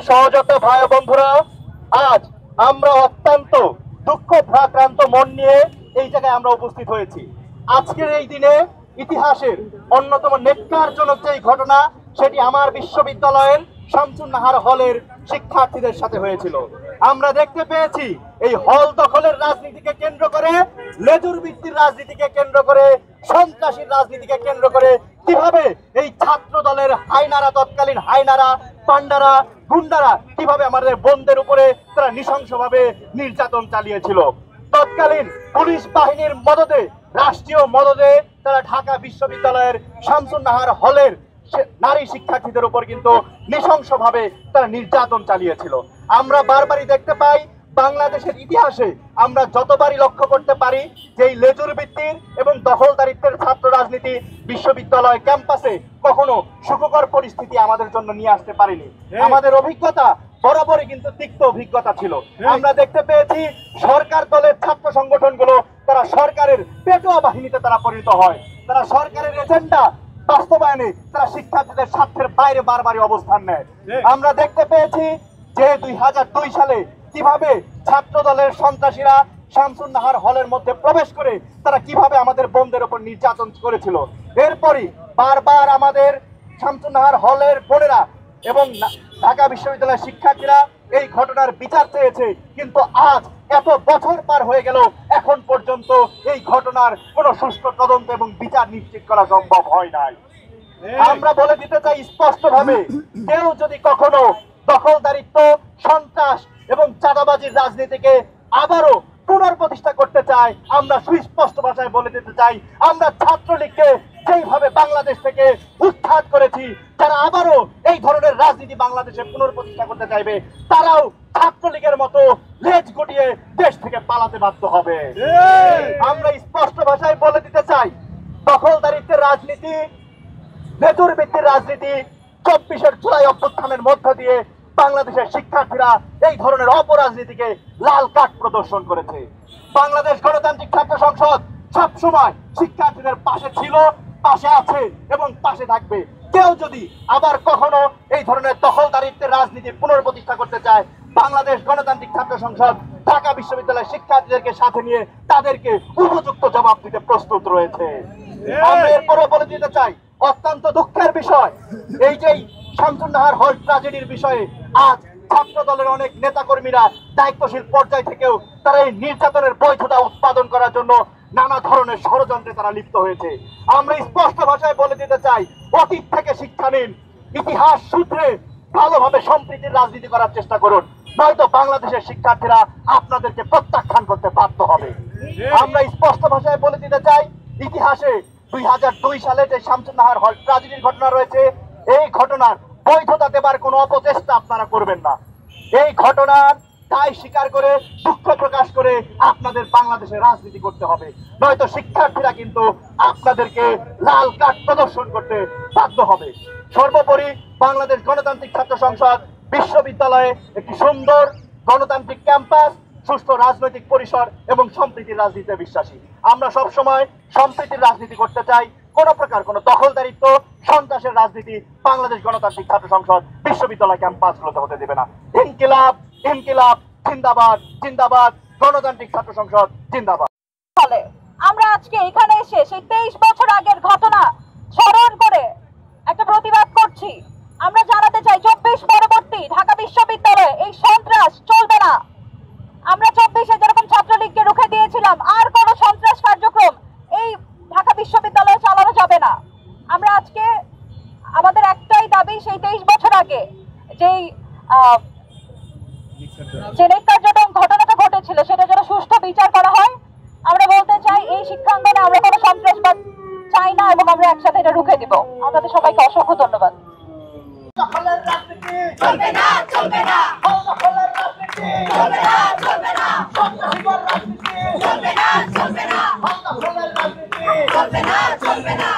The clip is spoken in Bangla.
সহজাত ভাই বন্ধুরা, আজ আমরা অত্যন্ত দুঃখ ভারাক্রান্ত মন নিয়ে এই জায়গায় আমরা উপস্থিত হয়েছি। আজকের এই দিনে ইতিহাসের অন্যতম নেক্কারজনক যে ঘটনা, সেটি আমার বিশ্ববিদ্যালয়ের শামসুন নাহার হলের শিক্ষার্থীদের সাথে হয়েছিল। আমরা দেখতে পেয়েছি এই হল দখলের রাজনীতিকে কেন্দ্র করে, লেজুর ভিত্তির রাজনীতিকে কেন্দ্র করে, সন্ত্রাসীর রাজনীতিকে কেন্দ্র করে কিভাবে এই ছাত্র দলের হাইনারা, তৎকালীন হাইনারা, পান্ডারা, গুন্ডারা কিভাবে আমাদের বোনদের উপরে তারা নৃশংসভাবে নির্যাতন চালিয়েছিল। তৎকালীন পুলিশ বাহিনীর মদদে, রাষ্ট্রীয় মদদে তারা ঢাকা বিশ্ববিদ্যালয়ের শামসুন নাহার হলের নারী শিক্ষার্থীদের উপর কিন্তু নৃশংসভাবে তারা নির্যাতন চালিয়েছিল। আমরা বারবারই দেখতে পাই বাংলাদেশের ইতিহাসে, আমরা যতবারই লক্ষ্য করতে পারি যে এই লেজুর ভিত্তির এবং দখলদারিত্বের ছাত্র রাজনীতি বিশ্ববিদ্যালয় ক্যাম্পাসে কখনো সুখকর পরিস্থিতি আমাদের জন্য নিয়ে আসতে পারেনি। আমাদের অভিজ্ঞতা বরাবরই কিন্তু তিক্ত অভিজ্ঞতা ছিল। আমরা দেখতে পেয়েছি সরকার দলের ছাত্র সংগঠনগুলো তারা সরকারের পেটোয়া বাহিনীতে তারা পরিণত হয়, তারা সরকারের এজেন্ডা বাস্তবায়নে তারা শিক্ষার্থীদের স্বার্থের বাইরে বারবারই অবস্থান নেয়। আমরা দেখতে পেয়েছি যে 2002 সালে কিভাবে ছাত্র দলের সন্ত্রাসীরা শামসুন নাহার হলের মধ্যে প্রবেশ করে তারা কিভাবে আমাদের বোনদের উপর নির্যাতন করেছিল। এরপরই বারবার আমাদের শামসুন নাহার হলের বোনেরা এবং ঢাকা বিশ্ববিদ্যালয়ের শিক্ষার্থীরা এই ঘটনার বিচার চেয়েছে, কিন্তু আজ এত বছর পার হয়ে গেল এখন পর্যন্ত এই ঘটনার কোনো সুষ্ঠু তদন্ত এবং বিচার নিশ্চিত করা সম্ভব হয় নাই। আমরা বলে দিতে চাই স্পষ্টভাবে, কেউ যদি কখনো দখলদারিত্ব, সন্ত্রাস এবং চাঁদাবাজির রাজনীতিকে আবারও পুনর্প্রতিষ্ঠা করতে চায়, আমরা সুস্পষ্ট ভাষায় বলে দিতে চাই, আমরা ছাত্রলীগকে যেইভাবে বাংলাদেশ থেকে উৎখাত করেছি, যারা আবারও এই ধরনের রাজনীতি বাংলাদেশে পুনর্প্রতিষ্ঠা করতে চাইবে, তারাও ছাত্রলীগের মতো লেজ গুটিয়ে দেশ থেকে পালাতে বাধ্য হবে। আমরা স্পষ্ট ভাষায় বলে দিতে চাই, দখলদারিত্বের রাজনীতি, লেজুর ভিত্তির রাজনীতি, 24 জুলাই অভ্যুত্থানের মধ্য দিয়ে বাংলাদেশের শিক্ষার্থীরা এই ধরনের অপরাজনীতিকে লাল কার্ড প্রদর্শন করেছে। বাংলাদেশ গণতান্ত্রিক ছাত্র সংসদ সবসময় শিক্ষার্থীদের পাশে ছিল, পাশে আছে এবং পাশে থাকবে। কেউ যদি আবার কখনো এই ধরনের দখলদারিত্বের রাজনীতি পুনর্প্রতিষ্ঠা করতে চায়, বাংলাদেশ গণতান্ত্রিক ছাত্র সংসদ ঢাকা বিশ্ববিদ্যালয়ের শিক্ষার্থীদেরকে সাথে নিয়ে তাদেরকে উপযুক্ত জবাব দিতে প্রস্তুত রয়েছে। আমরা এরপরে বলে দিতে চাই, অত্যন্ত দুঃখের বিষয় এই যে শামসুন নাহার হল ট্র্যাজেডির বিষয়ে আজ ছাত্র দলের অনেক নেতাকর্মীরা দায়িত্বশীল পর্যায় থেকেও তারা এই নির্যাতনের বৈধতা উৎপাদন করার জন্য নানা ধরনের ষড়যন্ত্রে তারা লিপ্ত হয়েছে। আমরা স্পষ্ট ভাষায় বলে দিতে চাই, অতীত থেকে শিক্ষা নিন, ইতিহাস সূত্রে ভালোভাবে সম্প্রীতির রাজনীতি করার চেষ্টা করুন, নয়তো বাংলাদেশের শিক্ষার্থীরা আপনাদেরকে প্রত্যাখ্যান করতে বাধ্য হবে। আমরা স্পষ্ট ভাষায় বলে দিতে চাই, ইতিহাসে 2002 সালে যে শামসুন নাহার হল ট্র্যাজেডির ঘটনা রয়েছে, এই ঘটনার বৈধতা দেবার কোনো অপচেষ্টা আপনারা করবেন না। এই ঘটনার দায় স্বীকার করে, দুঃখ প্রকাশ করে আপনাদের বাংলাদেশে রাজনীতি করতে হবে, নয়তো শিক্ষার্থীরা কিন্তু আপনাদেরকে লাল কার্ড প্রদর্শন করতে বাধ্য হবে। সর্বোপরি বাংলাদেশ গণতান্ত্রিক ছাত্র সংসদ বিশ্ববিদ্যালয়ে একটি সুন্দর গণতান্ত্রিক ক্যাম্পাস, সুষ্ঠু রাজনৈতিক পরিসর এবং সম্প্রীতির রাজনীতিতে বিশ্বাসী। আমরা সব সময় সম্প্রীতির রাজনীতি করতে চাই, কোন প্রকার কোন দখলদারিত্ব, সন্ত্রাসের রাজনীতি বাংলাদেশ গণতান্ত্রিক ছাত্র সংসদ বিশ্ববিদ্যালয় ক্যাম্পাসগুলোতে হতে দেবে না। ইনকিলাব, ইনকিলাব, জিন্দাবাদ, জিন্দাবাদ, গণতান্ত্রিক ছাত্র সংসদ জিন্দাবাদ। আমরা আজকে এখানে এসে সেই 23 বছর আগের ঘটনা স্মরণ করে একটা প্রতিবাদ করছি। আমরা জানাতে চাই, 24 পরবর্তী ঢাকা বিশ্ববিদ্যালয়ে এই সন্ত্রাস চলবে না। আমরা 24-এ যেরকম ছাত্রলীগকে রুখে দিয়েছিলাম, আর কোনো সন্ত্রাস কার্যক্রম এই ঢাকা বিশ্ববিদ্যালয়ে চালানো যাবে না। আমরা আজকে আমাদের একটাই দাবি, সেই 23 বছর আগে যেই নেক্কারজনক ঘটনাটা ঘটেছিল সেটা যেন সুষ্ঠু বিচার করা হয়। আমরা বলতে চাই, এই শিক্ষাঙ্গনে আমরা কোনো সন্ত্রাসবাদ চাই না এবং আমরা একসাথে এটা রুখে দিব। আপনাদের সবাইকে অসংখ্য ধন্যবাদ। চলবে না, চলবে না, চলবে না, চলবে না, চলবে না, চলবে না, চলবে না, চলবে না,